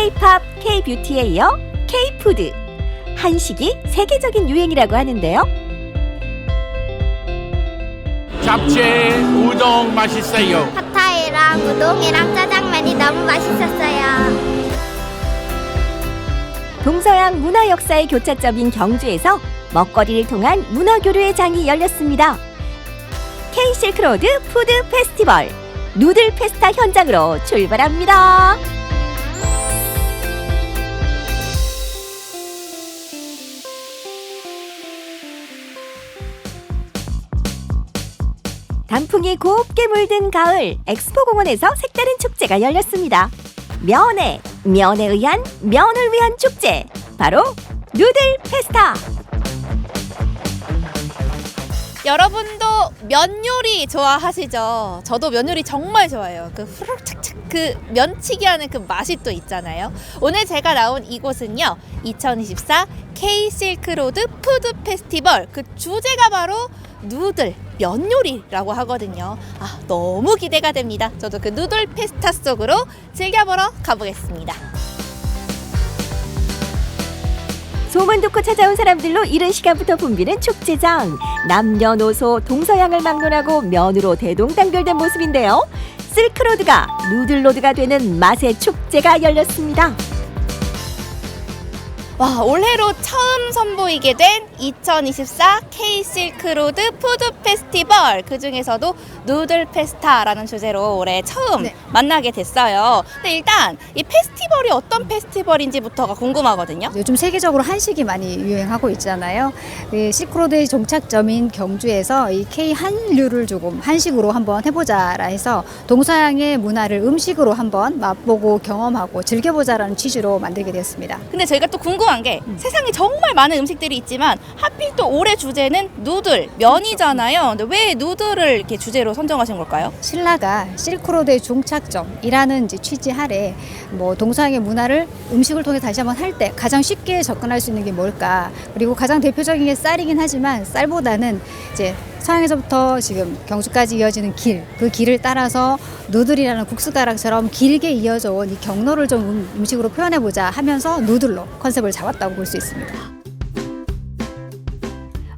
K-팝, K-뷰티에 이어 K-푸드. 한식이 세계적인 유행이라고 하는데요. 잡채, 우동 맛있어요. 팟타이랑 우동이랑 짜장면이 너무 맛있었어요. 동서양 문화 역사의 교차점인 경주에서 먹거리를 통한 문화 교류의 장이 열렸습니다. K-실크로드 푸드 페스티벌 누들 페스타 현장으로 출발합니다. 단풍이 곱게 물든 가을, 엑스포공원에서 색다른 축제가 열렸습니다. 면에 의한 면을 위한 축제, 바로 누들 페스타. 여러분도 면 요리 좋아하시죠? 저도 면 요리 정말 좋아해요. 그 후루룩 착착 그 면치기 하는 그 맛이 또 있잖아요. 오늘 제가 나온 이곳은요, 2024 K-실크로드 푸드 페스티벌, 그 주제가 바로 누들, 면 요리라고 하거든요. 아, 너무 기대가 됩니다. 저도 그 누들 페스타 속으로 즐겨보러 가보겠습니다. 소문 듣고 찾아온 사람들로 이른 시간부터 붐비는 축제장. 남녀노소 동서양을 막론하고 면으로 대동단결된 모습인데요. 실크로드가 누들로드가 되는 맛의 축제가 열렸습니다. 와, 올해로 처음 선보이게 된 2024 K-실크로드 푸드 페스티벌, 그 중에서도 누들 페스타라는 주제로 올해 처음 만나게 됐어요. 근데 일단 이 페스티벌이 어떤 페스티벌인지부터가 궁금하거든요. 요즘 세계적으로 한식이 많이 유행하고 있잖아요. 그 실크로드의 종착점인 경주에서 이 K 한류를 조금 한식으로 한번 해보자라 해서 동서양의 문화를 음식으로 한번 맛보고 경험하고 즐겨보자라는 취지로 만들게 되었습니다. 근데 저희가 또 궁금한 게 세상에 정말 많은 음식들이 있지만 하필 또 올해 주제는 누들, 면이잖아요. 근데 왜 누들을 이렇게 주제로 선정하신 걸까요? 신라가 실크로드의 종착점이라는 이제 취지 아래 뭐 동서양의 문화를 음식을 통해 다시 한번 할 때 가장 쉽게 접근할 수 있는 게 뭘까? 그리고 가장 대표적인 게 쌀이긴 하지만 쌀보다는 이제 서양에서부터 지금 경주까지 이어지는 길, 그 길을 따라서 누들이라는 국수가락처럼 길게 이어져 온 이 경로를 좀 음식으로 표현해보자 하면서 누들로 컨셉을 잡았다고 볼 수 있습니다.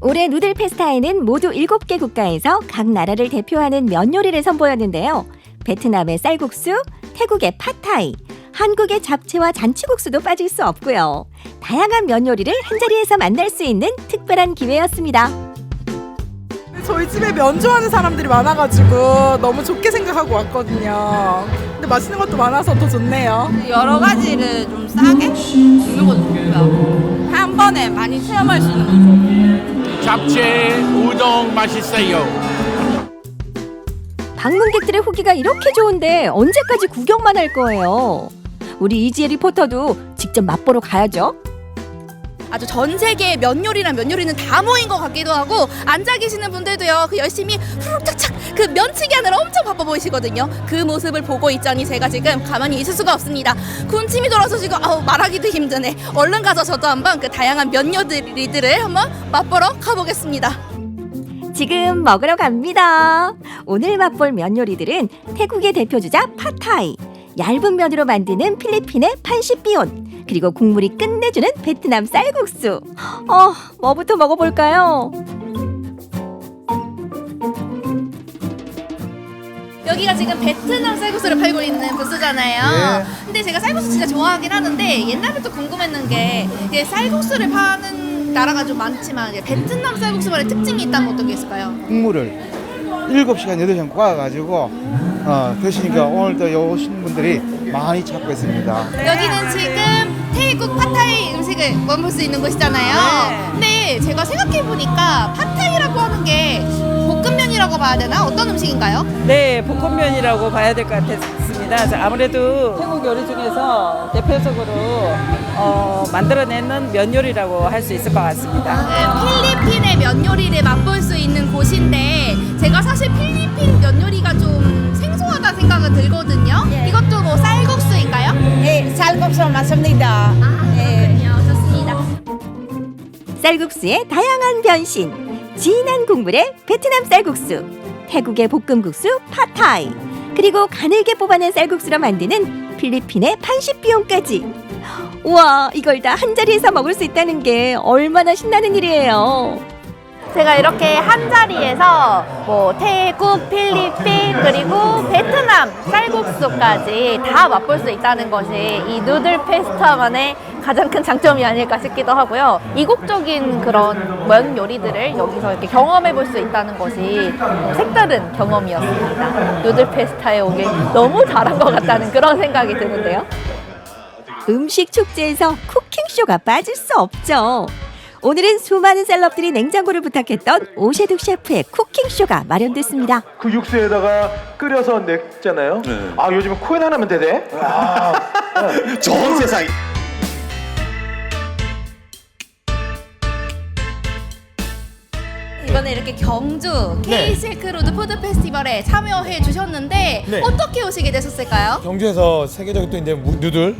올해 누들 페스타에는 모두 7개 국가에서 각 나라를 대표하는 면 요리를 선보였는데요. 베트남의 쌀국수, 태국의 팟타이, 한국의 잡채와 잔치국수도 빠질 수 없고요. 다양한 면 요리를 한자리에서 만날 수 있는 특별한 기회였습니다. 저희 집에 면 좋아하는 사람들이 많아가지고 너무 좋게 생각하고 왔거든요. 근데 맛있는 것도 많아서 더 좋네요. 여러 가지를 좀 싸게 주는 것도 좋고요. 한 번에 많이 체험할 수 있는 것도 좋고. 잡채, 우동 맛있어요. 방문객들의 후기가 이렇게 좋은데 언제까지 구경만 할 거예요? 우리 이지혜 리포터도 직접 맛보러 가야죠. 아주 전 세계의 면 요리랑 면 요리는 다 모인 것 같기도 하고, 앉아 계시는 분들도요, 그 열심히 후루룩 착착 그 면치기 하느라 엄청 바빠 보이시거든요. 그 모습을 보고 있자니 제가 지금 가만히 있을 수가 없습니다. 군침이 돌아서 지금 말하기도 힘드네. 얼른 가서 저도 한번 그 다양한 면 요리들을 한번 맛보러 가보겠습니다. 지금 먹으러 갑니다. 오늘 맛볼 면 요리들은 태국의 대표주자 팟타이, 얇은 면으로 만드는 필리핀의 판시피온, 그리고 국물이 끝내주는 베트남 쌀국수. 뭐부터 먹어볼까요? 여기가 지금 베트남 쌀국수를 팔고 있는 부스잖아요. 근데 제가 쌀국수 진짜 좋아하긴 하는데 옛날부터 궁금했는 게, 이게 쌀국수를 파는 나라가 좀 많지만 이제 베트남 쌀국수만의 특징이 있다면 어떤 게 있을까요? 국물을 7시간, 8시간 꽈가지고 드시니까 오늘도 오신 분들이 많이 찾고 있습니다. 여기는 지금 태국 팟타이 음식을 맛볼 수 있는 곳이잖아요. 근데 제가 생각해보니까 팟타이라고 하는 게 볶음면이라고 봐야 되나? 어떤 음식인가요? 네, 볶음면이라고 봐야 될 것 같습니다. 아무래도 태국 요리 중에서 대표적으로 만들어내는 면 요리라고 할 수 있을 것 같습니다. 필리핀의 면 요리를 맛볼 수 있는 곳인데, 제가 사실 필리핀 면 요리가 좀 생소하다 생각은 들거든요. 이것도 뭐 쌀국수인가요? 네, 쌀국수 맞습니다. 그렇군요. 좋습니다. 쌀국수의 다양한 변신, 진한 국물의 베트남 쌀국수, 태국의 볶음국수 팟타이, 그리고 가늘게 뽑아낸 쌀국수로 만드는 필리핀의 판식 비용까지. 우와, 이걸 다 한 자리에서 먹을 수 있다는 게 얼마나 신나는 일이에요. 제가 이렇게 한 자리에서 뭐 태국, 필리핀 그리고 베트남 쌀국수까지 다 맛볼 수 있다는 것이 이 누들 페스타만의 가장 큰 장점이 아닐까 싶기도 하고요. 이국적인 그런 면 요리들을 여기서 이렇게 경험해 볼 수 있다는 것이 색다른 경험이었습니다. 누들 페스타에 오길 너무 잘한 것 같다는 그런 생각이 드는데요. 음식 축제에서 쿠킹쇼가 빠질 수 없죠. 오늘은 수많은 셀럽들이 냉장고를 부탁했던 오셰득 셰프의 쿠킹쇼가 마련됐습니다. 그 육수에다가 끓여서 냈잖아요. 아, 요즘은 코엔 하나면 되대. 좋은 세상. 이번에 이렇게 경주 K-실크로드 푸드 페스티벌에 참여해 주셨는데 어떻게 오시게 되셨을까요? 경주에서 세계적인 또 이제 누들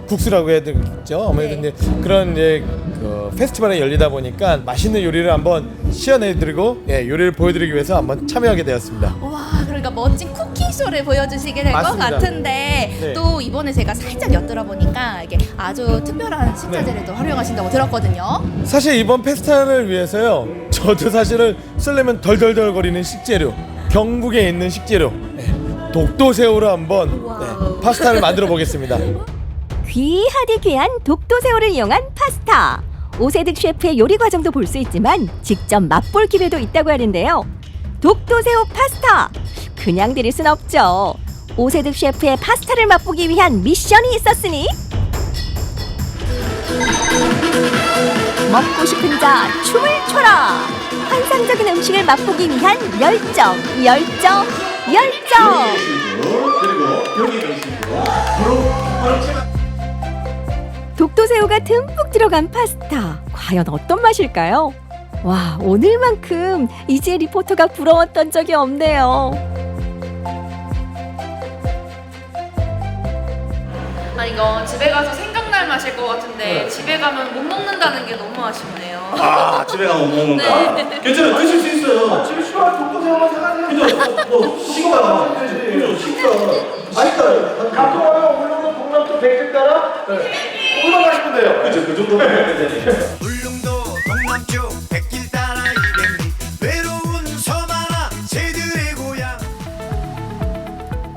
국수라고 해야 되겠죠. 아무래도 이제 그런 이제 그 페스티벌에 열리다 보니까 맛있는 요리를 한번 시연해드리고 요리를 보여드리기 위해서 한번 참여하게 되었습니다. 와, 그러니까 멋진 쿠킹쇼를 보여주시게 될 것 같은데 또 이번에 제가 살짝 엿들어보니까 이게 아주 특별한 식자재를 또 활용하신다고 들었거든요. 사실 이번 페스티벌을 위해서요, 저도 사실은 쓰려면 덜덜덜거리는 식재료, 경북에 있는 식재료 독도새우로 한번 파스타를 만들어 보겠습니다. 귀하디 귀한 독도새우를 이용한 파스타. 오세득 셰프의 요리 과정도 볼 수 있지만 직접 맛볼 기회도 있다고 하는데요. 독도새우 파스타! 그냥 드릴 순 없죠. 오세득 셰프의 파스타를 맛보기 위한 미션이 있었으니 먹고 싶은 자 춤을 춰라! 환상적인 음식을 맛보기 위한 열정, 열정, 열정! 독도새우가 듬뿍 들어간 파스타, 과연 어떤 맛일까요? 와, 오늘만큼 이지혜 리포터가 부러웠던 적이 없네요. 아니, 이거 집에 가서 생각날 맛일 것 같은데 집에 가면 못 먹는다는 게 너무 아쉽네요. 아, 집에 가면 못 먹는다. 괜찮아요. 드실 수 있어요. 집에 싫어하는 독도새우만 사가세요. 그죠? 뭐 식사. 그죠? 식사. 맛있어요. 갖고 와요. 물론 동남도 백색 따라. 얼마나 맛있면 돼요. 그죠? 그 정도면 되네. 울릉도 동남쪽 백길 따라 200리 외로운 섬 하나 새들의 고향.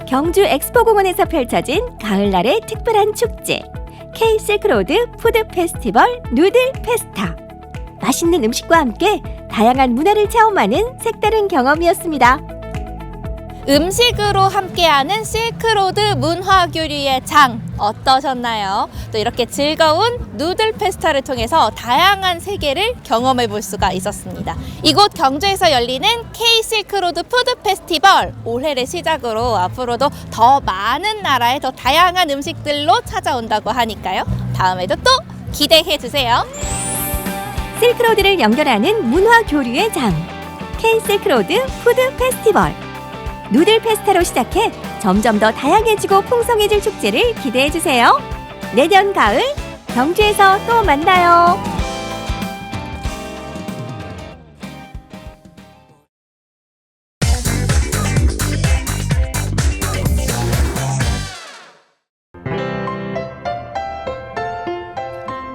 경주 엑스포공원에서 펼쳐진 가을날의 특별한 축제 K-실크로드 푸드 페스티벌 누들 페스타. 맛있는 음식과 함께 다양한 문화를 체험하는 색다른 경험이었습니다. 음식으로 함께하는 실크로드 문화교류의 장 어떠셨나요? 또 이렇게 즐거운 누들 페스타를 통해서 다양한 세계를 경험해 볼 수가 있었습니다. 이곳 경주에서 열리는 K-실크로드 푸드 페스티벌, 올해를 시작으로 앞으로도 더 많은 나라의 더 다양한 음식들로 찾아온다고 하니까요. 다음에도 또 기대해 주세요. 실크로드를 연결하는 문화교류의 장 K-실크로드 푸드 페스티벌. 누들 페스타로 시작해 점점 더 다양해지고 풍성해질 축제를 기대해주세요. 내년 가을 경주에서 또 만나요.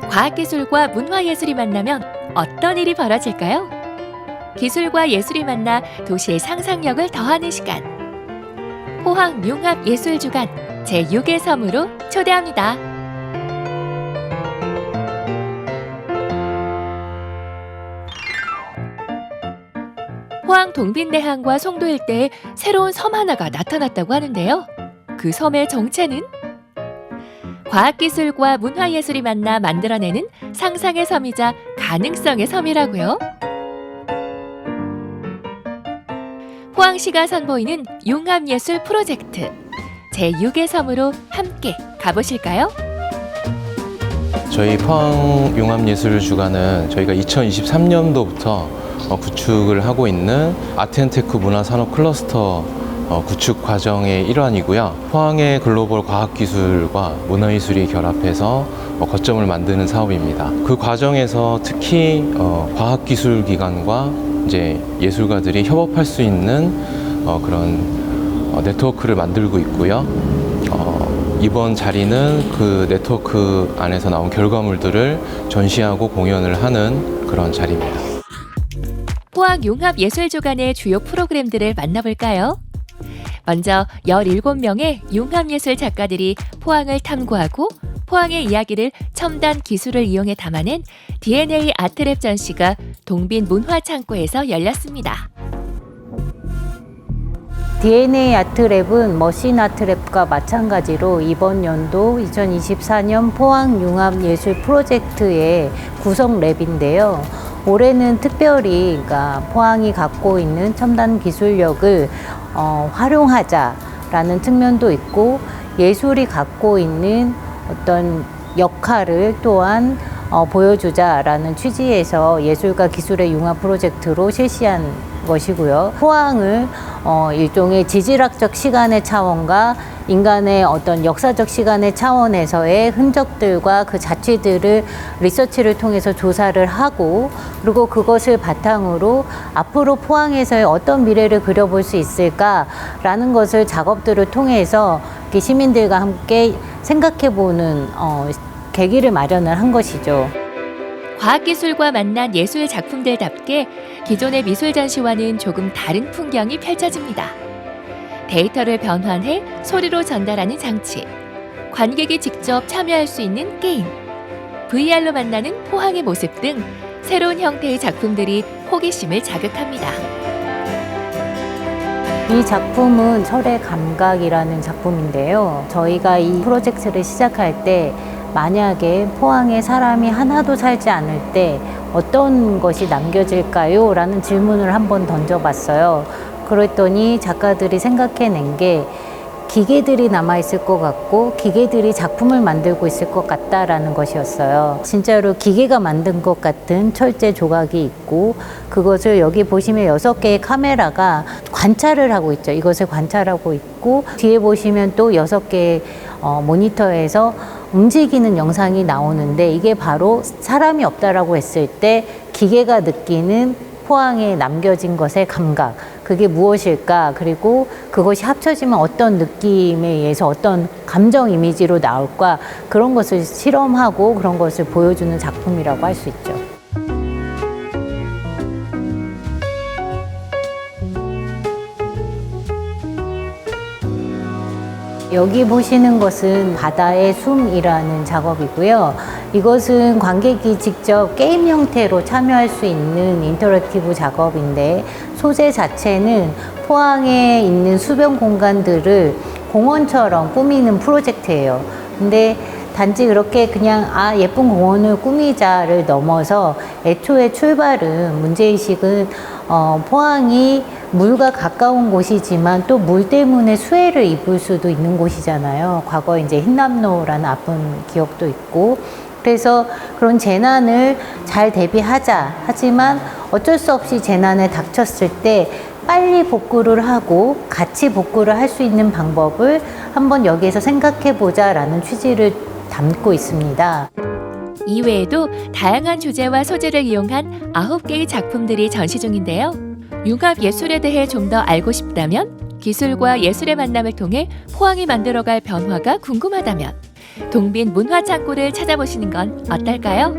과학기술과 문화예술이 만나면 어떤 일이 벌어질까요? 기술과 예술이 만나 도시의 상상력을 더하는 시간. 포항융합예술주간 제6의 섬으로 초대합니다. 포항 동빈내항과 송도 일대에 새로운 섬 하나가 나타났다고 하는데요. 그 섬의 정체는? 과학기술과 문화예술이 만나 만들어내는 상상의 섬이자 가능성의 섬이라고요. 포항시가 선보이는 융합예술 프로젝트 제6의 섬으로 함께 가보실까요? 저희 포항융합예술주간은 저희가 2023년도부터 구축을 하고 있는 아트앤테크 문화산업 클러스터 구축 과정의 일환이고요. 포항의 글로벌 과학기술과 문화예술이 결합해서 거점을 만드는 사업입니다. 그 과정에서 특히 과학기술기관과 이제 예술가들이 협업할 수 있는 그런 네트워크를 만들고 있고요. 이번 자리는 그 네트워크 안에서 나온 결과물들을 전시하고 공연을 하는 그런 자리입니다. 포항 융합예술주간의 주요 프로그램들을 만나볼까요? 먼저 17명의 융합예술 작가들이 포항을 탐구하고 포항의 이야기를 첨단 기술을 이용해 담아낸 DNA 아트랩 전시가 동빈 문화창고에서 열렸습니다. DNA 아트랩은 머신 아트랩과 마찬가지로 이번 연도 2024년 포항 융합예술 프로젝트의 구성 랩인데요. 올해는 특별히 그러니까 포항이 갖고 있는 첨단 기술력을 활용하자라는 측면도 있고 예술이 갖고 있는 어떤 역할을 또한 보여주자라는 취지에서 예술과 기술의 융합 프로젝트로 실시한 것이고요. 포항을 일종의 지질학적 시간의 차원과 인간의 어떤 역사적 시간의 차원에서의 흔적들과 그 자취들을 리서치를 통해서 조사를 하고 그리고 그것을 바탕으로 앞으로 포항에서의 어떤 미래를 그려볼 수 있을까라는 것을 작업들을 통해서 시민들과 함께 생각해보는 계기를 마련을 한 것이죠. 과학기술과 만난 예술 작품들답게 기존의 미술 전시와는 조금 다른 풍경이 펼쳐집니다. 데이터를 변환해 소리로 전달하는 장치, 관객이 직접 참여할 수 있는 게임, VR로 만나는 포항의 모습 등 새로운 형태의 작품들이 호기심을 자극합니다. 이 작품은 철의 감각이라는 작품인데요. 저희가 이 프로젝트를 시작할 때 만약에 포항에 사람이 하나도 살지 않을 때 어떤 것이 남겨질까요? 라는 질문을 한번 던져봤어요. 그랬더니 작가들이 생각해낸 게 기계들이 남아있을 것 같고 기계들이 작품을 만들고 있을 것 같다라는 것이었어요. 진짜로 기계가 만든 것 같은 철제 조각이 있고 그것을 여기 보시면 6개의 카메라가 관찰을 하고 있죠. 이것을 관찰하고 있고 뒤에 보시면 또 6개의 모니터에서 움직이는 영상이 나오는데 이게 바로 사람이 없다라고 했을 때 기계가 느끼는 포항에 남겨진 것의 감각, 그게 무엇일까? 그리고 그것이 합쳐지면 어떤 느낌에 의해서 어떤 감정 이미지로 나올까? 그런 것을 실험하고 그런 것을 보여주는 작품이라고 할 수 있죠. 여기 보시는 것은 바다의 숨이라는 작업이고요. 이것은 관객이 직접 게임 형태로 참여할 수 있는 인터랙티브 작업인데 소재 자체는 포항에 있는 수변 공간들을 공원처럼 꾸미는 프로젝트예요. 근데 단지 그렇게 그냥 예쁜 공원을 꾸미자를 넘어서 애초에 출발은 문제의식은 포항이 물과 가까운 곳이지만 또 물 때문에 수해를 입을 수도 있는 곳이잖아요. 과거에 이제 흰남노라는 아픈 기억도 있고 그래서 그런 재난을 잘 대비하자 하지만 어쩔 수 없이 재난에 닥쳤을 때 빨리 복구를 하고 같이 복구를 할 수 있는 방법을 한번 여기에서 생각해 보자라는 취지를 담고 있습니다. 이외에도 다양한 주제와 소재를 이용한 9개의 작품들이 전시 중인데요. 융합 예술에 대해 좀 더 알고 싶다면, 기술과 예술의 만남을 통해 포항이 만들어갈 변화가 궁금하다면 동빈 문화창고를 찾아보시는 건 어떨까요?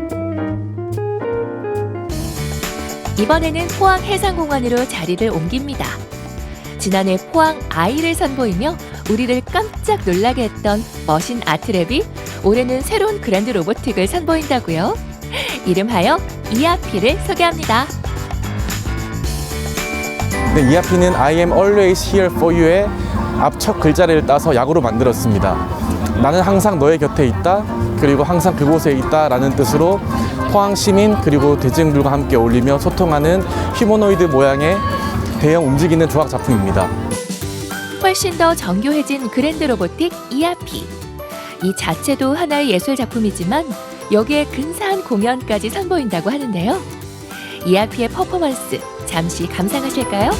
이번에는 포항 해상공원으로 자리를 옮깁니다. 지난해 포항 아이를 선보이며 우리를 깜짝 놀라게 했던 머신 아트랩이 올해는 새로운 그랜드 로보틱을 선보인다고요. 이름하여 이아피를 소개합니다. 네, 이아피는 I am always here for you의 앞 첫 글자를 따서 약으로 만들었습니다. 나는 항상 너의 곁에 있다, 그리고 항상 그곳에 있다 라는 뜻으로 포항 시민 그리고 대중들과 함께 어울리며 소통하는 휴머노이드 모양의 대형 움직이는 조각 작품입니다. 훨씬 더 정교해진 그랜드 로보틱 이아피. 이 자체도 하나의 예술 작품이지만 여기에 근사한 공연까지 선보인다고 하는데요. 이아피의 퍼포먼스 잠시 감상하실까요?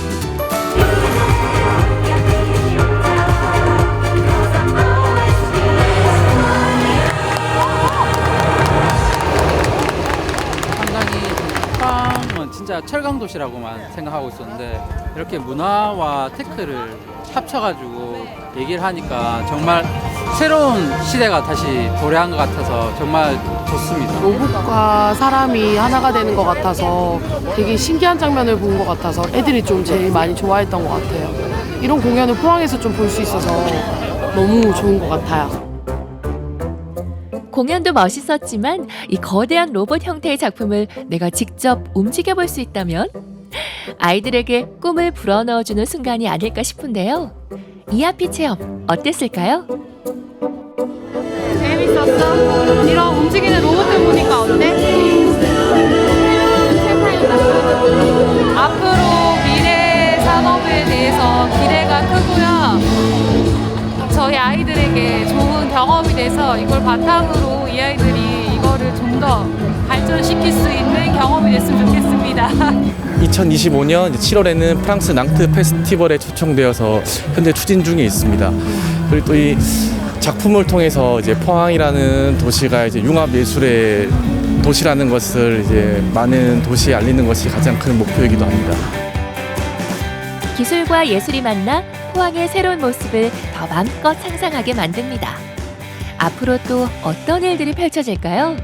포항은 진짜 철강 도시라고만 생각하고 있었는데 이렇게 문화와 테크를 합쳐가지고 얘기를 하니까 정말 새로운 시대가 다시 도래한 것 같아서 정말 좋습니다. 로봇과 사람이 하나가 되는 것 같아서 되게 신기한 장면을 본 것 같아서 애들이 좀 제일 많이 좋아했던 것 같아요. 이런 공연을 포항에서 좀 볼 수 있어서 너무 좋은 것 같아요. 공연도 멋있었지만 이 거대한 로봇 형태의 작품을 내가 직접 움직여 볼 수 있다면 아이들에게 꿈을 불어넣어주는 순간이 아닐까 싶은데요. 이하피 체험 어땠을까요? 재밌었어? 이런 움직이는 로봇을 보니까 어때? 앞으로 미래 산업에 대해서 기대가 크고요. 저희 아이들에게 좋은 경험이 돼서 이걸 바탕으로 이 아이들이 이거를 좀 더 발전시킬 수 있는 경험이 됐으면 좋겠습니다. 2025년 7월에는 프랑스 낭트 페스티벌에 초청되어서 현재 추진 중에 있습니다. 그리고 또 이 작품을 통해서 이제 포항이라는 도시가 이제 융합 예술의 도시라는 것을 이제 많은 도시에 알리는 것이 가장 큰 목표이기도 합니다. 기술과 예술이 만나 포항의 새로운 모습을 더 마음껏 상상하게 만듭니다. 앞으로 또 어떤 일들이 펼쳐질까요?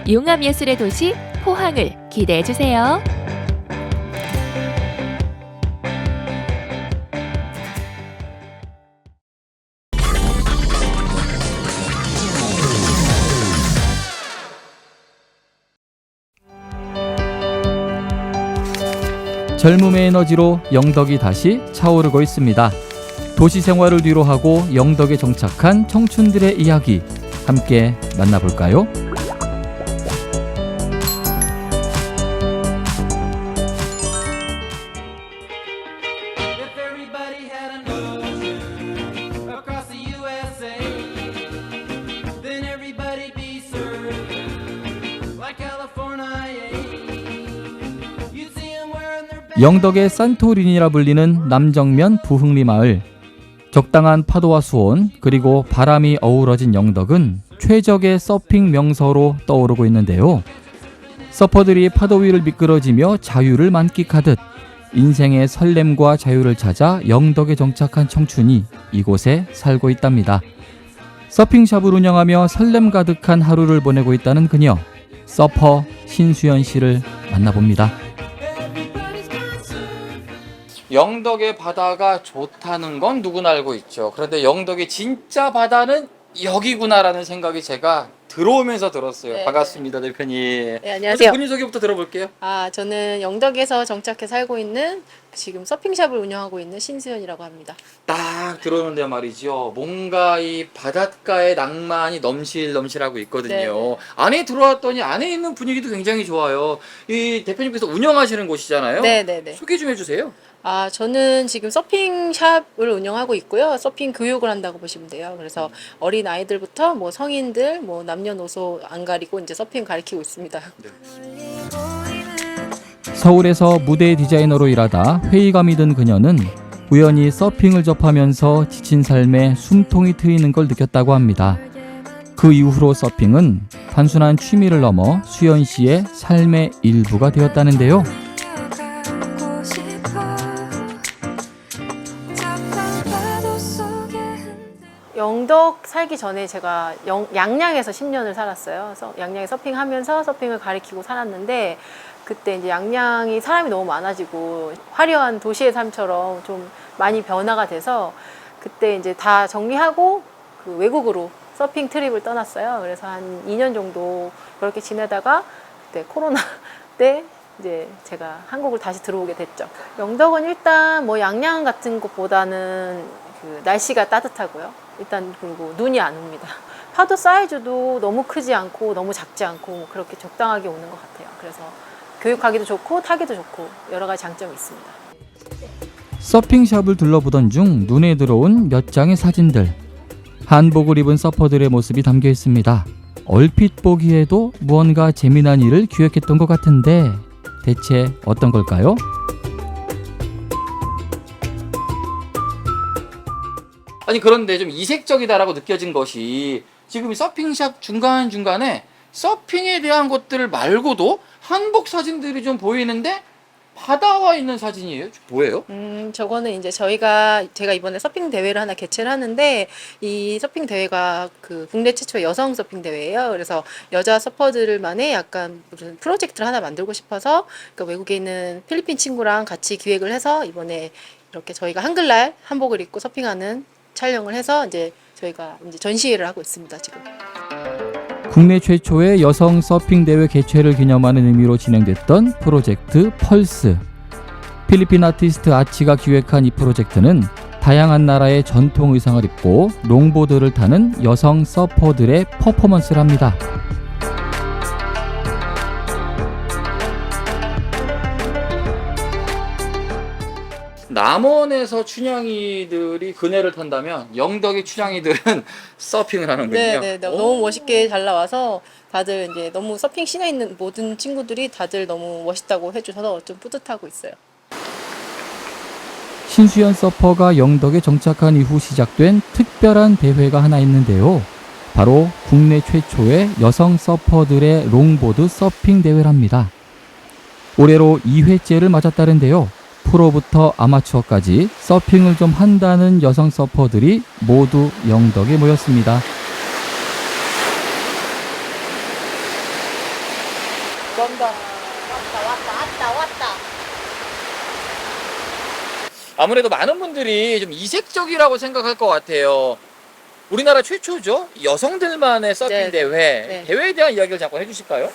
융합예술의 도시 포항을 기대해 주세요. 젊음의 에너지로 영덕이 다시 차오르고 있습니다. 도시 생활을 뒤로 하고 영덕에 정착한 청춘들의 이야기 함께 만나볼까요? 영덕의 산토리니라 불리는 남정면 부흥리 마을. 적당한 파도와 수온 그리고 바람이 어우러진 영덕은 최적의 서핑 명소로 떠오르고 있는데요. 서퍼들이 파도 위를 미끄러지며 자유를 만끽하듯 인생의 설렘과 자유를 찾아 영덕에 정착한 청춘이 이곳에 살고 있답니다. 서핑샵을 운영하며 설렘 가득한 하루를 보내고 있다는 그녀, 서퍼 신수연 씨를 만나봅니다. 영덕의 바다가 좋다는 건 누구나 알고 있죠. 그런데 영덕의 진짜 바다는 여기구나라는 생각이 제가 들어오면서 들었어요. 네. 반갑습니다, 대표님. 네, 안녕하세요. 본인 소개부터 들어볼게요. 저는 영덕에서 정착해 살고 있는 지금 서핑샵을 운영하고 있는 신수연이라고 합니다. 딱 들어오는데 말이죠. 뭔가 이 바닷가의 낭만이 넘실넘실하고 있거든요. 네. 안에 들어왔더니 안에 있는 분위기도 굉장히 좋아요. 이 대표님께서 운영하시는 곳이잖아요. 네네네. 소개 좀 해주세요. 저는 지금 서핑샵을 운영하고 있고요. 서핑 교육을 한다고 보시면 돼요. 그래서 어린 아이들부터 뭐 성인들, 뭐 남녀노소 안 가리고 이제 서핑 가르치고 있습니다. 서울에서 무대 디자이너로 일하다 회의감이 든 그녀는 우연히 서핑을 접하면서 지친 삶에 숨통이 트이는 걸 느꼈다고 합니다. 그 이후로 서핑은 단순한 취미를 넘어 수연 씨의 삶의 일부가 되었다는데요. 영덕 살기 전에 제가 양양에서 10년을 살았어요. 그래서 양양에 서핑하면서 서핑을 가르치고 살았는데 그때 이제 양양이 사람이 너무 많아지고 화려한 도시의 삶처럼 좀 많이 변화가 돼서 그때 이제 다 정리하고 그 외국으로 서핑 트립을 떠났어요. 그래서 한 2년 정도 그렇게 지내다가 그때 코로나 때 이제 제가 한국을 다시 들어오게 됐죠. 영덕은 일단 뭐 양양 같은 곳보다는 그 날씨가 따뜻하고요. 일단 그리고 눈이 안 옵니다. 파도 사이즈도 너무 크지 않고 너무 작지 않고 그렇게 적당하게 오는 것 같아요. 그래서 교육하기도 좋고 타기도 좋고 여러 가지 장점이 있습니다. 서핑샵을 둘러보던 중 눈에 들어온 몇 장의 사진들. 한복을 입은 서퍼들의 모습이 담겨 있습니다. 얼핏 보기에도 무언가 재미난 일을 기획했던 것 같은데 대체 어떤 걸까요? 아니 그런데 좀 이색적이다라고 느껴진 것이 지금 서핑샵 중간중간에 서핑에 대한 것들 말고도 한복 사진들이 좀 보이는데 바다와 있는 사진이에요? 뭐예요? 저거는 이제 제가 이번에 서핑 대회를 하나 개최를 하는데 이 서핑 대회가 그 국내 최초의 여성 서핑 대회예요. 그래서 여자 서퍼들만의 약간 무슨 프로젝트를 하나 만들고 싶어서 그 외국에 있는 필리핀 친구랑 같이 기획을 해서 이번에 이렇게 저희가 한글날 한복을 입고 서핑하는 촬영을 해서 이제 저희가 이제 전시회를 하고 있습니다, 지금. 국내 최초의 여성 서핑 대회 개최를 기념하는 의미로 진행됐던 프로젝트 펄스. 필리핀 아티스트 아치가 기획한 이 프로젝트는 다양한 나라의 전통 의상을 입고 롱보드를 타는 여성 서퍼들의 퍼포먼스를 합니다. 남원에서 춘향이들이 그네를 탄다면 영덕의 춘향이들은 서핑을 하는군요. 네, 너무 멋있게 잘 나와서 다들 이제 너무 서핑 씬에 있는 모든 친구들이 다들 너무 멋있다고 해주셔서 좀 뿌듯하고 있어요. 신수연 서퍼가 영덕에 정착한 이후 시작된 특별한 대회가 하나 있는데요. 바로 국내 최초의 여성 서퍼들의 롱보드 서핑 대회랍니다. 올해로 2회째를 맞았다는데요. 프로부터 아마추어까지 서핑을 좀 한다는 여성 서퍼들이 모두 영덕에 모였습니다. 왔다. 아무래도 많은 분들이 좀 이색적이라고 생각할 것 같아요. 우리나라 최초죠? 여성들만의 서핑 대회. 대회에 대한 이야기를 잠깐 해주실까요?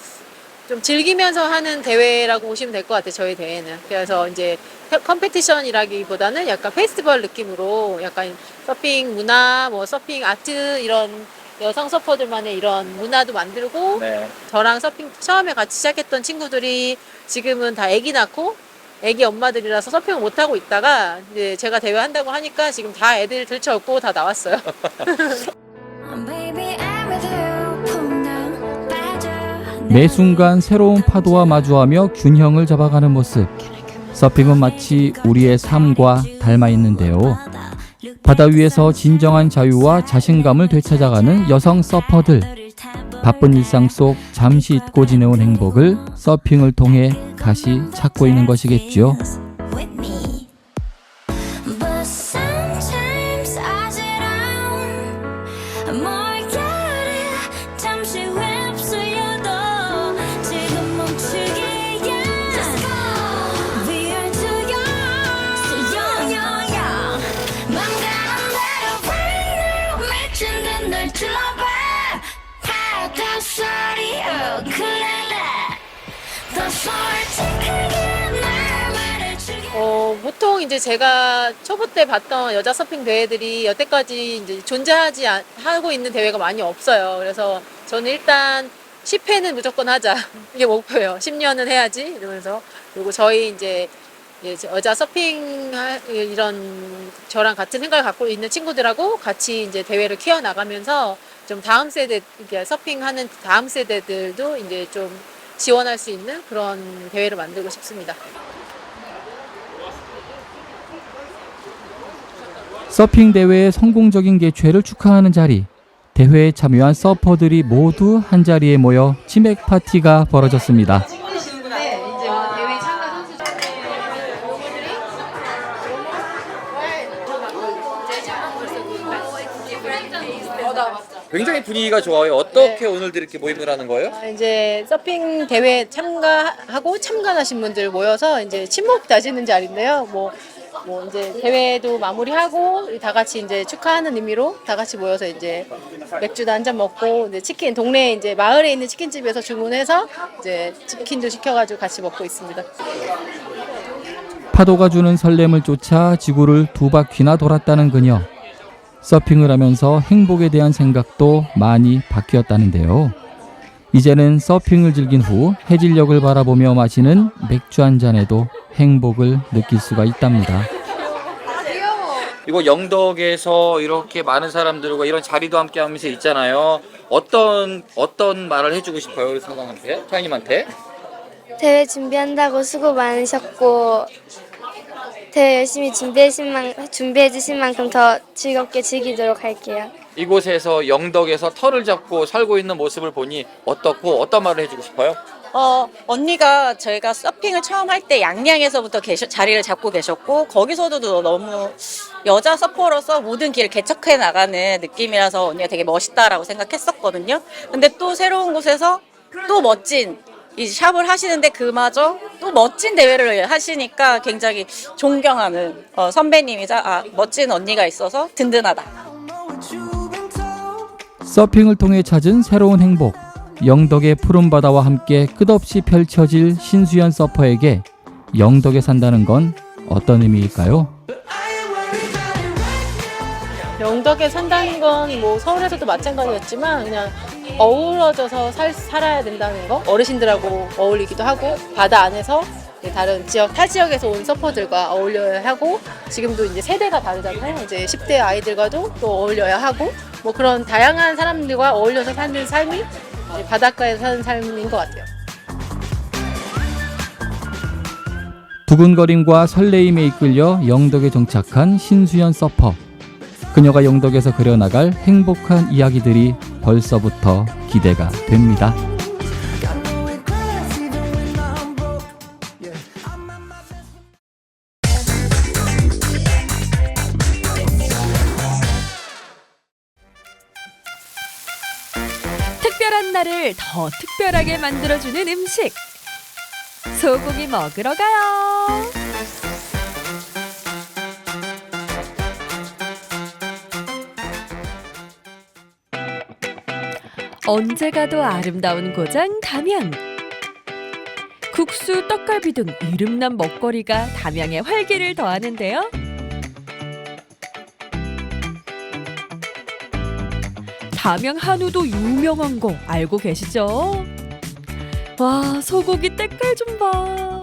좀 즐기면서 하는 대회라고 보시면 될 것 같아요, 저희 대회는. 그래서 이제 컴페티션이라기보다는 약간 페스티벌 느낌으로 약간 서핑 문화, 뭐 서핑 아트 이런 여성 서퍼들만의 이런 문화도 만들고 저랑 서핑 처음에 같이 시작했던 친구들이 지금은 다 아기 낳고 아기 엄마들이라서 서핑을 못하고 있다가 이제 제가 대회 한다고 하니까 지금 다 애들 들쳐업고 다 나왔어요. 매 순간 새로운 파도와 마주하며 균형을 잡아가는 모습. 서핑은 마치 우리의 삶과 닮아 있는데요. 바다 위에서 진정한 자유와 자신감을 되찾아가는 여성 서퍼들. 바쁜 일상 속 잠시 잊고 지내온 행복을 서핑을 통해 다시 찾고 있는 것이겠죠. 보통 이제 제가 초보 때 봤던 여자 서핑 대회들이 여태까지 이제 하고 있는 대회가 많이 없어요. 그래서 저는 일단 10회는 무조건 하자. 이게 목표예요. 10년은 해야지. 이러면서. 그리고 저희 이제 여자 서핑 이런 저랑 같은 생각을 갖고 있는 친구들하고 같이 이제 대회를 키워나가면서 좀 다음 세대, 서핑하는 다음 세대들도 이제 좀 지원할 수 있는 그런 대회를 만들고 싶습니다. 서핑 대회의 성공적인 개최를 축하하는 자리. 대회에 참여한 서퍼들이 모두 한자리에 모여 치맥 파티가 벌어졌습니다. 굉장히 분위기가 좋아요. 어떻게 오늘들 이렇게 모임을 하는 거예요? 이제 서핑 대회 참가하고 참관하신 분들 모여서 이제 친목 다지는 자리인데요. 뭐 이제 대회도 마무리하고 다 같이 이제 축하하는 의미로 다 같이 모여서 이제 맥주도 한 잔 먹고 이제 치킨 동네 이제 마을에 있는 치킨집에서 주문해서 이제 치킨도 시켜가지고 같이 먹고 있습니다. 파도가 주는 설렘을 쫓아 지구를 2바퀴나 돌았다는 그녀. 서핑을 하면서 행복에 대한 생각도 많이 바뀌었다는데요. 이제는 서핑을 즐긴 후 해질녘을 바라보며 마시는 맥주 한 잔에도 행복을 느낄 수가 있답니다. 이거 영덕에서 이렇게 많은 사람들과 이런 자리도 함께 하면서 있잖아요. 어떤 말을 해주고 싶어요, 우리 사장님한테, 사장님한테? 대회 준비한다고 수고 많으셨고 대회 열심히 준비해 주신 만큼 더 즐겁게 즐기도록 할게요. 이곳에서 영덕에서 터를 잡고 살고 있는 모습을 보니 어떻고 어떤 말을 해주고 싶어요? 언니가 저희가 서핑을 처음 할 때 양양에서부터 자리를 잡고 계셨고 거기서도 너무 여자 서퍼로서 모든 길을 개척해 나가는 느낌이라서 언니가 되게 멋있다라고 생각했었거든요. 근데 또 새로운 곳에서 또 멋진 이 샵을 하시는데 그마저 또 멋진 대회를 하시니까 굉장히 존경하는 선배님이자 멋진 언니가 있어서 든든하다. 서핑을 통해 찾은 새로운 행복. 영덕의 푸른 바다와 함께 끝없이 펼쳐질 신수연 서퍼에게 영덕에 산다는 건 어떤 의미일까요? 영덕에 산다는 건 뭐 서울에서도 마찬가지였지만 그냥 어우러져서 살아야 된다는 거, 어르신들하고 어울리기도 하고 바다 안에서 다른 지역, 타 지역에서 온 서퍼들과 어울려야 하고 지금도 이제 세대가 다르잖아요. 이제 10대 아이들과도 또 어울려야 하고 뭐 그런 다양한 사람들과 어울려서 사는 삶이 바닷가에서 사는 삶인 것 같아요. 두근거림과 설레임에 이끌려 영덕에 정착한 신수연 서퍼. 그녀가 영덕에서 그려나갈 행복한 이야기들이 벌써부터 기대가 됩니다. 특별한 날을 더 특별하게 만들어주는 음식. 소고기 먹으러 가요. 언제 가도 아름다운 고장 담양. 국수, 떡갈비 등 이름난 먹거리가 담양의 활기를 더하는데요. 담양 한우도 유명한 거 알고 계시죠? 와, 소고기 때깔 좀 봐.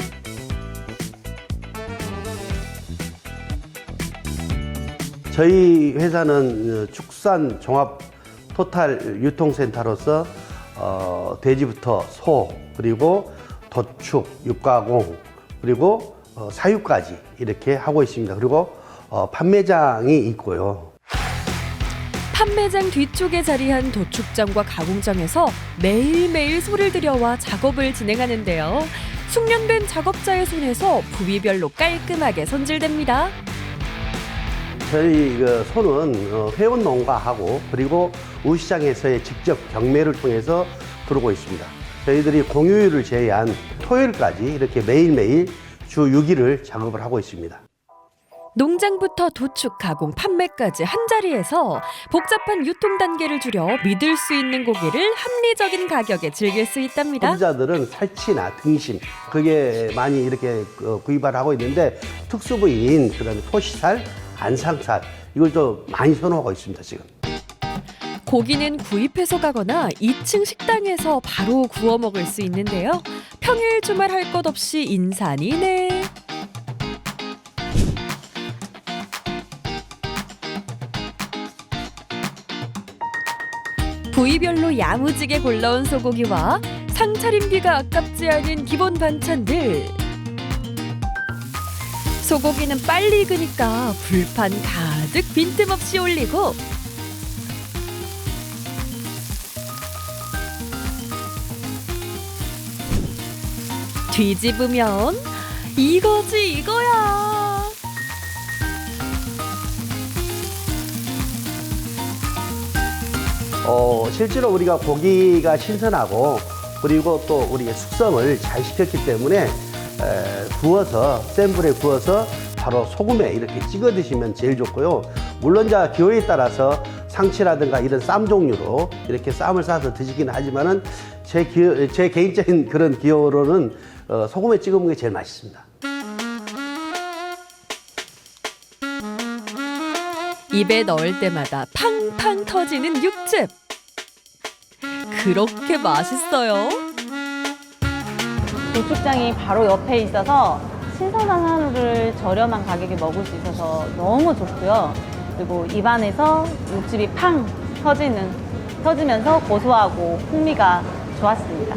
저희 회사는 축산 종합 토탈 유통센터로서 돼지부터 소, 그리고 도축, 육가공, 그리고 사육까지 이렇게 하고 있습니다. 그리고 판매장이 있고요. 판매장 뒤쪽에 자리한 도축장과 가공장에서 매일매일 소를 들여와 작업을 진행하는데요. 숙련된 작업자의 손에서 부위별로 깔끔하게 손질됩니다. 저희 소는 회원 농가하고 그리고 우시장에서의 직접 경매를 통해서 들어오고 있습니다. 저희들이 공휴일을 제외한 토요일까지 이렇게 매일매일 주 6일을 작업을 하고 있습니다. 농장부터 도축, 가공, 판매까지 한자리에서 복잡한 유통 단계를 줄여 믿을 수 있는 고기를 합리적인 가격에 즐길 수 있답니다. 소비자들은 살치나 등심 그게 많이 이렇게 구입을 하고 있는데 특수 부위인 그런 토시살, 안상살 이걸 좀 많이 선호하고 있습니다. 지금. 고기는 구입해서 가거나 2층 식당에서 바로 구워 먹을 수 있는데요. 평일 주말 할 것 없이 인산이네. 부위별로 야무지게 골라온 소고기와 상차림비가 아깝지 않은 기본 반찬들. 소고기는 빨리 익으니까 불판 가득 빈틈없이 올리고 뒤집으면 이거지 이거야. 실제로 우리가 고기가 신선하고 그리고 또 우리의 숙성을 잘 시켰기 때문에 구워서 센 불에 구워서 바로 소금에 이렇게 찍어 드시면 제일 좋고요. 물론 기호에 따라서 상치라든가 이런 쌈 종류로 이렇게 쌈을 싸서 드시긴 하지만은 제 개인적인 그런 기호로는 소금에 찍어 먹는 게 제일 맛있습니다. 입에 넣을 때마다 팡팡 터지는 육즙. 그렇게 맛있어요. 도축장이 바로 옆에 있어서 신선한 한우를 저렴한 가격에 먹을 수 있어서 너무 좋고요. 그리고 입안에서 육즙이 팡 터지면서 고소하고 풍미가 좋았습니다.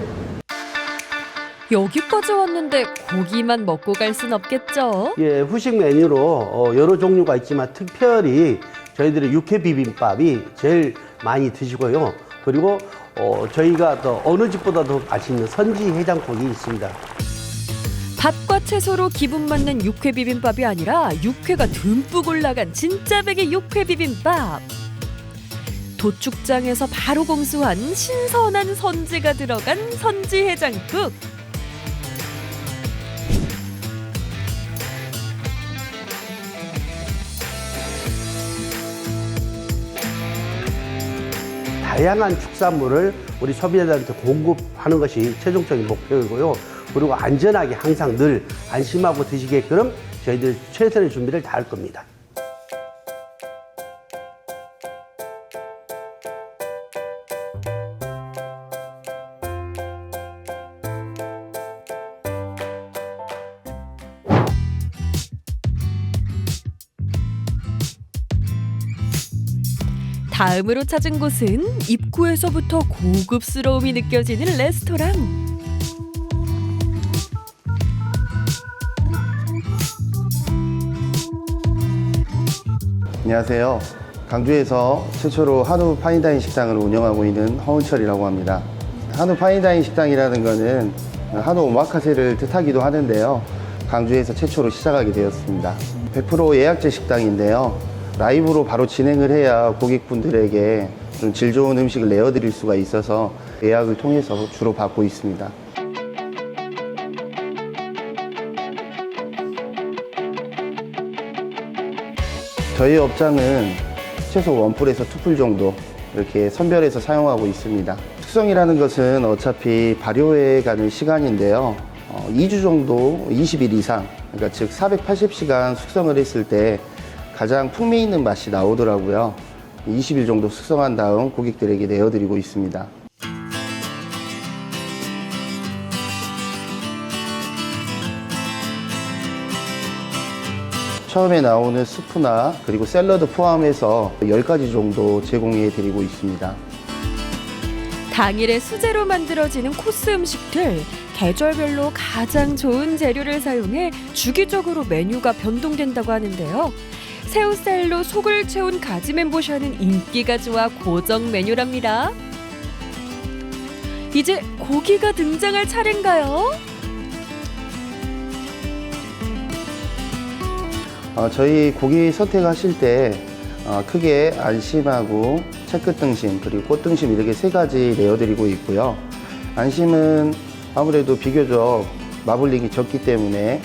여기까지 왔는데 고기만 먹고 갈 순 없겠죠? 예, 후식 메뉴로 여러 종류가 있지만 특별히 저희들의 육회 비빔밥이 제일 많이 드시고요. 그리고 저희가 또 어느 집보다도 맛있는 선지 해장국이 있습니다. 밥과 채소로 기분 맞는 육회 비빔밥이 아니라 육회가 듬뿍 올라간 진짜 백의 육회 비빔밥. 도축장에서 바로 공수한 신선한 선지가 들어간 선지 해장국. 다양한 축산물을 우리 소비자들한테 공급하는 것이 최종적인 목표이고요. 그리고 안전하게 항상 늘 안심하고 드시게끔 저희들 최선의 준비를 다할 겁니다. 다음으로 찾은 곳은 입구에서부터 고급스러움이 느껴지는 레스토랑. 안녕하세요. 강주에서 최초로 한우 파인다인 식당을 운영하고 있는 허은철이라고 합니다. 한우 파인다인 식당이라는 것은 한우 오마카세를 뜻하기도 하는데요. 강주에서 최초로 시작하게 되었습니다. 100% 예약제 식당인데요. 라이브로 바로 진행을 해야 고객분들에게 좀 질 좋은 음식을 내어드릴 수가 있어서 예약을 통해서 주로 받고 있습니다. 저희 업장은 최소 1풀에서 2풀 정도 이렇게 선별해서 사용하고 있습니다. 숙성이라는 것은 어차피 발효해 가는 시간인데요. 2주 정도, 20일 이상, 그러니까 즉 480시간 숙성을 했을 때 가장 풍미 있는 맛이 나오더라고요. 20일 정도 숙성한 다음 고객들에게 내어드리고 있습니다. 처음에 나오는 스프나 그리고 샐러드 포함해서 10가지 정도 제공해 드리고 있습니다. 당일에 수제로 만들어지는 코스 음식들, 계절별로 가장 좋은 재료를 사용해 주기적으로 메뉴가 변동된다고 하는데요. 새우살로 속을 채운 가지멘보샤는 인기가 좋아 고정 메뉴랍니다. 이제 고기가 등장할 차례인가요? 저희 고기 선택하실 때 크게 안심하고 채끝등심 그리고 꽃등심 이렇게 3가지 내어드리고 있고요. 안심은 아무래도 비교적 마블링이 적기 때문에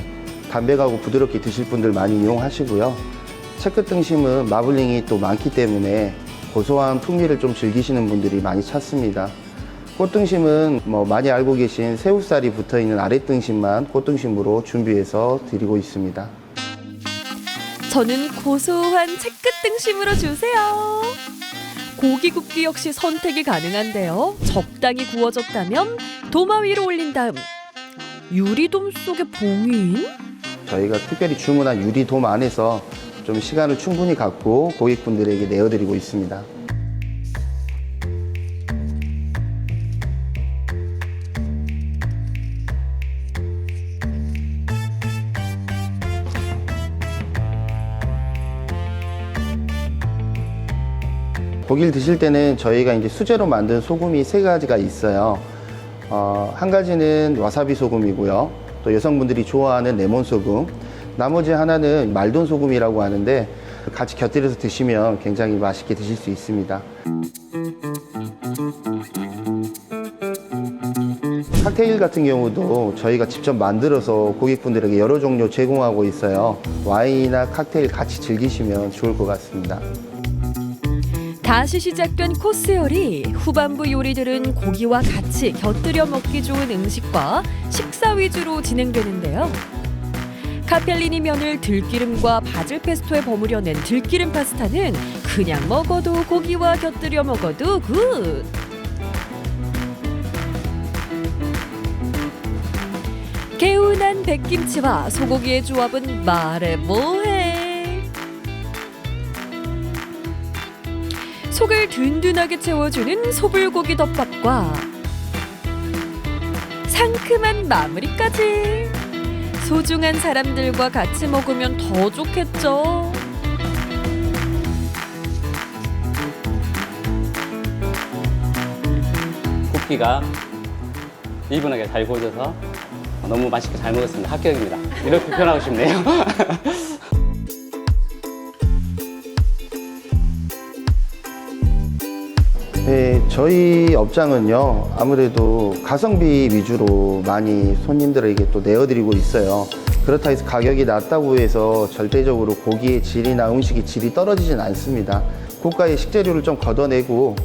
담백하고 부드럽게 드실 분들 많이 이용하시고요. 채끝등심은 마블링이 또 많기 때문에 고소한 풍미를 좀 즐기시는 분들이 많이 찾습니다. 꽃등심은 많이 알고 계신 새우살이 붙어있는 아랫등심만 꽃등심으로 준비해서 드리고 있습니다. 저는 고소한 채끝 등심으로 주세요. 고기 굽기 역시 선택이 가능한데요. 적당히 구워졌다면 도마 위로 올린 다음 유리돔 속에 봉인? 저희가 특별히 주문한 유리돔 안에서 좀 시간을 충분히 갖고 고객분들에게 내어드리고 있습니다. 고기를 드실 때는 저희가 이제 수제로 만든 소금이 3가지가 있어요. 한 가지는 와사비 소금이고요. 또 여성분들이 좋아하는 레몬 소금. 나머지 하나는 말돈 소금이라고 하는데 같이 곁들여서 드시면 굉장히 맛있게 드실 수 있습니다. 칵테일 같은 경우도 저희가 직접 만들어서 고객분들에게 여러 종류 제공하고 있어요. 와인이나 칵테일 같이 즐기시면 좋을 것 같습니다. 다시 시작된 코스 요리. 후반부 요리들은 고기와 같이 곁들여 먹기 좋은 음식과 식사 위주로 진행되는데요. 카펠리니 면을 들기름과 바질 페스토에 버무려 낸 들기름 파스타는 그냥 먹어도 고기와 곁들여 먹어도 굿! 개운한 백김치와 소고기의 조합은 말해 뭐해! 속을 든든하게 채워주는 소불고기 덮밥과 상큼한 마무리까지. 소중한 사람들과 같이 먹으면 더 좋겠죠. 고기가 이분하게 잘 구워져서 너무 맛있게 잘 먹었습니다. 합격입니다. 이렇게 표현하고 싶네요. 네, 저희 업장은요, 아무래도 가성비 위주로 많이 손님들에게 또 내어드리고 있어요. 그렇다 해서 가격이 낮다고 해서 절대적으로 고기의 질이나 음식의 질이 떨어지진 않습니다. 고가의 식재료를 좀 걷어내고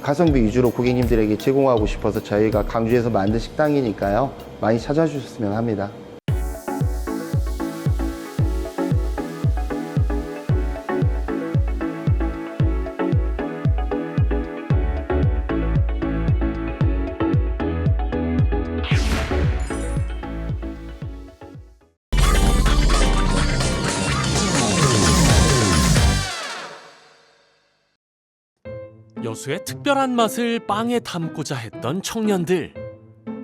가성비 위주로 고객님들에게 제공하고 싶어서 저희가 강주에서 만든 식당이니까요. 많이 찾아주셨으면 합니다. 여수의 특별한 맛을 빵에 담고자 했던 청년들.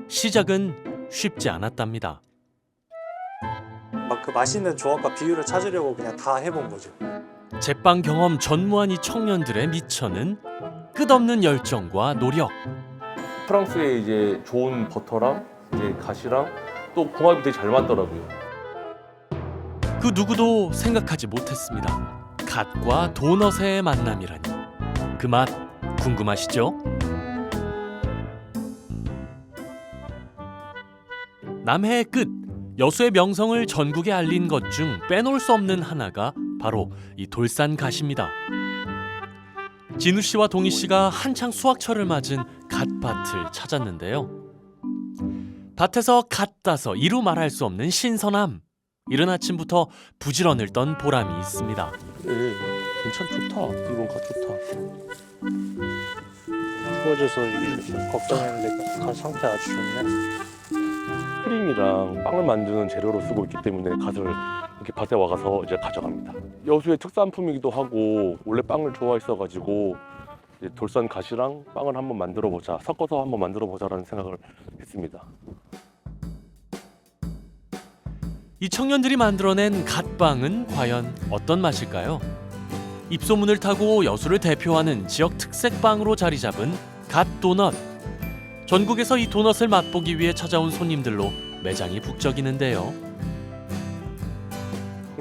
시작은 쉽지 않았답니다. 막 그 맛있는 조합과 비율을 찾으려고 그냥 다 해본 거죠. 제빵 경험 전무한 이 청년들의 미천은 끝없는 열정과 노력. 프랑스에 이제 좋은 버터랑 이제 갓이랑 또 궁합이 되게 잘 맞더라고요. 그 누구도 생각하지 못했습니다. 갓과 도넛의 만남이라니. 그 맛 궁금하시죠? 남해의 끝, 여수의 명성을 전국에 알린 것 중 빼놓을 수 없는 하나가 바로 이 돌산갓입니다. 진우 씨와 동희 씨가 한창 수확철을 맞은 갓밭을 찾았는데요. 밭에서 갓 따서 이루 말할 수 없는 신선함. 이른 아침부터 부지런을 떤 보람이 있습니다. 그래, 좋다. 이건 갓 좋다. 구워져서 이게 걱정했는데 갓 상태 아주 좋네. 크림이랑 빵을 만드는 재료로 쓰고 있기 때문에 갓을 이렇게 밭에 와가서 이제 가져갑니다. 여수의 특산품이기도 하고 원래 빵을 좋아했어가지고 이제 돌산 갓이랑 빵을 한번 만들어보자, 섞어서 한번 만들어보자라는 생각을 했습니다. 이 청년들이 만들어낸 갓빵은 과연 어떤 맛일까요? 입소문을 타고 여수를 대표하는 지역 특색 빵으로 자리 잡은 갓도넛. 전국에서 이 도넛을 맛보기 위해 찾아온 손님들로 매장이 북적이는데요.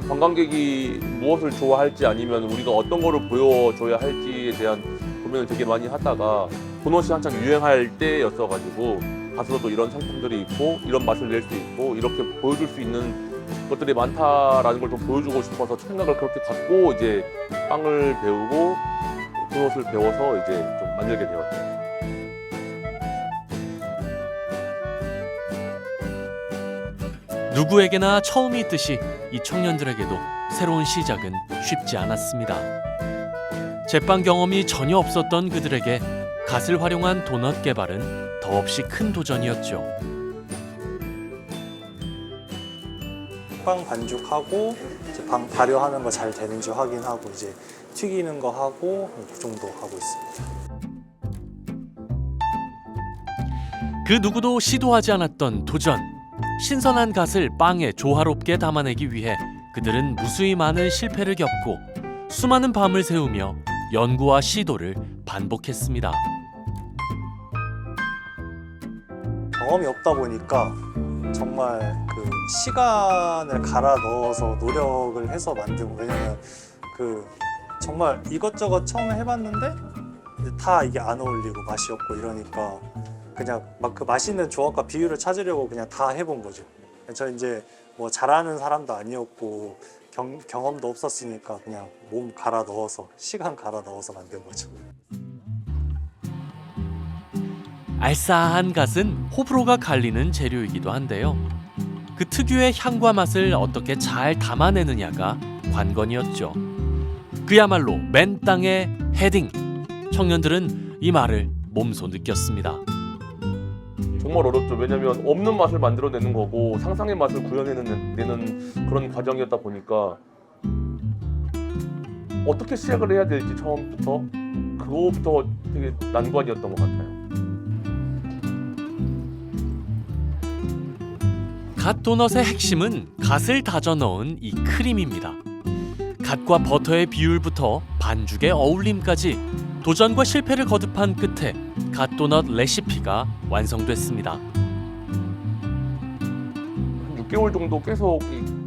관광객이 무엇을 좋아할지 아니면 우리가 어떤 거를 보여줘야 할지에 대한 고민을 되게 많이 하다가 도넛이 한창 유행할 때였어가지고 가서도 이런 상품들이 있고 이런 맛을 낼 수 있고 이렇게 보여줄 수 있는 것들이 많다라는 걸 좀 보여주고 싶어서 생각을 그렇게 갖고 이제 빵을 배우고 도넛을 배워서 이제 좀 만들게 되었어요. 누구에게나 처음이 있듯이 이 청년들에게도 새로운 시작은 쉽지 않았습니다. 제빵 경험이 전혀 없었던 그들에게 갓을 활용한 도넛 개발은 더없이 큰 도전이었죠. 빵 반죽하고 이제 빵 발효하는 거 잘 되는지 확인하고 이제 튀기는 거 하고 그 정도 하고 있습니다. 그 누구도 시도하지 않았던 도전. 신선한 갓을 빵에 조화롭게 담아내기 위해 그들은 무수히 많은 실패를 겪고 수많은 밤을 새우며 연구와 시도를 반복했습니다. 경험이 없다 보니까 정말 그 시간을 갈아 넣어서 노력을 해서 만든 거. 왜냐면 그 정말 이것저것 처음에 해봤는데 다 이게 안 어울리고 맛이 없고 이러니까 그냥 막 그 맛있는 조합과 비율을 찾으려고 그냥 다 해본 거죠. 저 이제 뭐 잘하는 사람도 아니었고 경험도 없었으니까 그냥 몸 갈아 넣어서 시간 갈아 넣어서 만든 거죠. 알싸한 갓은 호불호가 갈리는 재료이기도 한데요. 그 특유의 향과 맛을 어떻게 잘 담아내느냐가 관건이었죠. 그야말로 맨 땅의 헤딩. 청년들은 이 말을 몸소 느꼈습니다. 정말 어렵죠. 왜냐면 없는 맛을 만들어내는 거고 상상의 맛을 구현해내는 그런 과정이었다 보니까 어떻게 시작을 해야 될지 처음부터 그거부터 되게 난관이었던 것 같아요. 갓 갓도넛의 핵심은 갓을 다져 넣은 이 크림입니다. 갓과 버터의 비율부터 반죽의 어울림까지 도전과 실패를 거듭한 끝에 갓도넛 레시피가 완성됐습니다. 6개월 정도 계속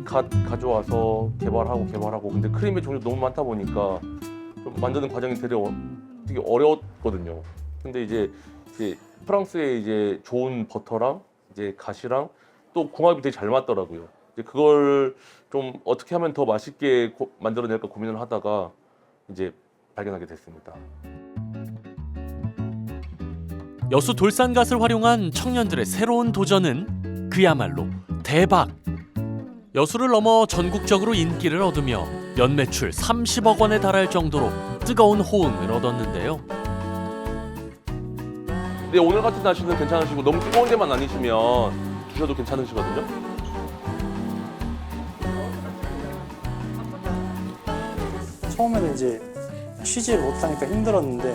갓 가져와서 개발하고 근데 크림의 종류가 너무 많다 보니까 좀 만드는 과정이 되게 어려웠거든요. 근데 이제 프랑스의 이제 좋은 버터랑 이제 갓이랑 또 궁합이 되게 잘 맞더라고요. 이제 그걸 좀 어떻게 하면 더 맛있게 만들어낼까 고민을 하다가 이제 발견하게 됐습니다. 여수 돌산갓을 활용한 청년들의 새로운 도전은 그야말로 대박! 여수를 넘어 전국적으로 인기를 얻으며 연매출 30억 원에 달할 정도로 뜨거운 호응을 얻었는데요. 근데 오늘 같은 날씨는 괜찮으시고 너무 뜨거운 데만 아니시면 드셔도 괜찮으시거든요. 처음에는 이제 쉬지를 못하니까 힘들었는데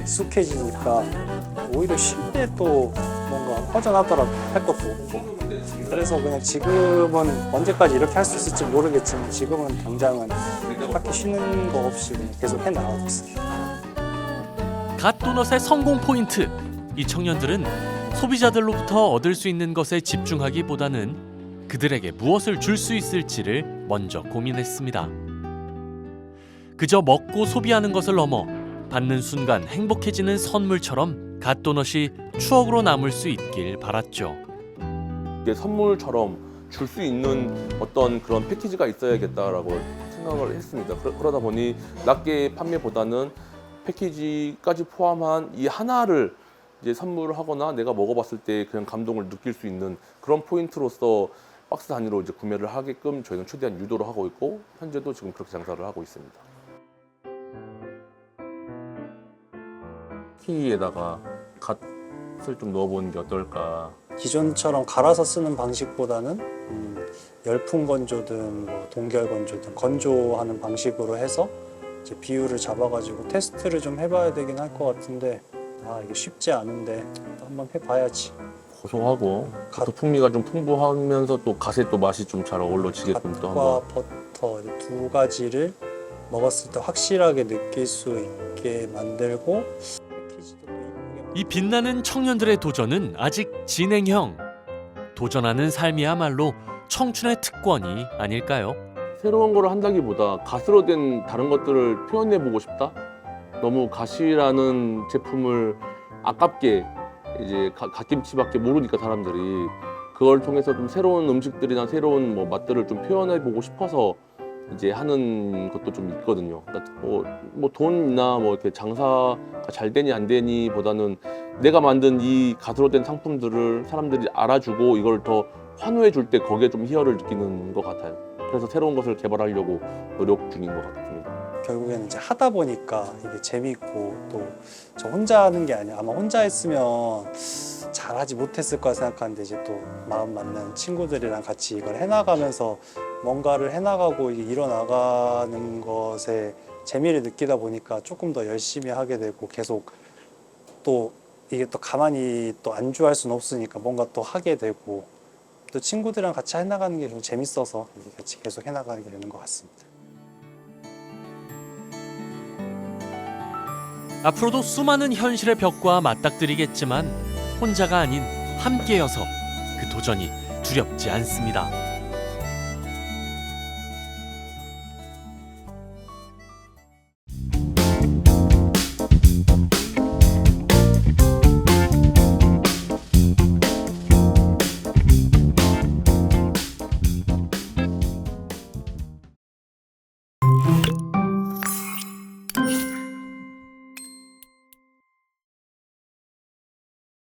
익숙해지니까 오히려 쉴 때 또 뭔가 허전하더라고, 할 것도 없고. 그래서 그냥 지금은 언제까지 이렇게 할 수 있을지 모르겠지만 지금은 당장은 딱히 쉬는 거 없이 그냥 계속 해나가고 있어요. 갓도넛의 성공 포인트! 이 청년들은 소비자들로부터 얻을 수 있는 것에 집중하기보다는 그들에게 무엇을 줄 수 있을지를 먼저 고민했습니다. 그저 먹고 소비하는 것을 넘어 받는 순간 행복해지는 선물처럼 갓도넛이 추억으로 남을 수 있길 바랐죠. 이게 선물처럼 줄 수 있는 어떤 그런 패키지가 있어야겠다라고 생각을 했습니다. 그러다 보니 낮게 판매보다는 패키지까지 포함한 이 하나를 이제 선물하거나 내가 먹어봤을 때 그냥 감동을 느낄 수 있는 그런 포인트로서 박스 단위로 이제 구매를 하게끔 저희는 최대한 유도를 하고 있고 현재도 지금 그렇게 장사를 하고 있습니다. 쿠키에다가 갓을 좀 넣어보는 게 어떨까. 기존처럼 갈아서 쓰는 방식보다는 열풍 건조든 뭐 동결 건조든 건조하는 방식으로 해서 이제 비율을 잡아가지고 테스트를 좀 해봐야 되긴 할 것 같은데 이게 쉽지 않은데 한번 해봐야지. 고소하고 또 풍미가 좀 풍부하면서 또 갓의 또 맛이 좀 잘 어우러지게끔 또 갓과 한번. 버터 두 가지를 먹었을 때 확실하게 느낄 수 있게 만들고 이 빛나는 청년들의 도전은 아직 진행형. 도전하는 삶이야말로 청춘의 특권이 아닐까요? 새로운 거를 한다기보다 갓으로 된 다른 것들을 표현해보고 싶다? 너무 갓이라는 제품을 아깝게 이제 갓김치밖에 모르니까 사람들이 그걸 통해서 좀 새로운 음식들이나 새로운 뭐 맛들을 좀 표현해보고 싶어서 이제 하는 것도 좀 있거든요. 그러니까 뭐 돈이나 뭐 이렇게 장사가 잘 되니 안 되니 보다는 내가 만든 이 갓으로 된 상품들을 사람들이 알아주고 이걸 더 환호해 줄 때 거기에 좀 희열을 느끼는 것 같아요. 그래서 새로운 것을 개발하려고 노력 중인 것 같습니다. 결국에는 이제 하다 보니까 이게 재미있고 또 저 혼자 하는 게 아니야. 아마 혼자 했으면 잘하지 못했을 거라 생각하는데 이제 또 마음 맞는 친구들이랑 같이 이걸 해나가면서 뭔가를 해나가고 이게 이뤄나가는 것에 재미를 느끼다 보니까 조금 더 열심히 하게 되고 계속 또 이게 또 가만히 또 안주할 수는 없으니까 뭔가 또 하게 되고 또 친구들이랑 같이 해나가는 게 좀 재밌어서 같이 계속 해나가게 되는 것 같습니다. 앞으로도 수많은 현실의 벽과 맞닥뜨리겠지만 혼자가 아닌 함께여서 그 도전이 두렵지 않습니다.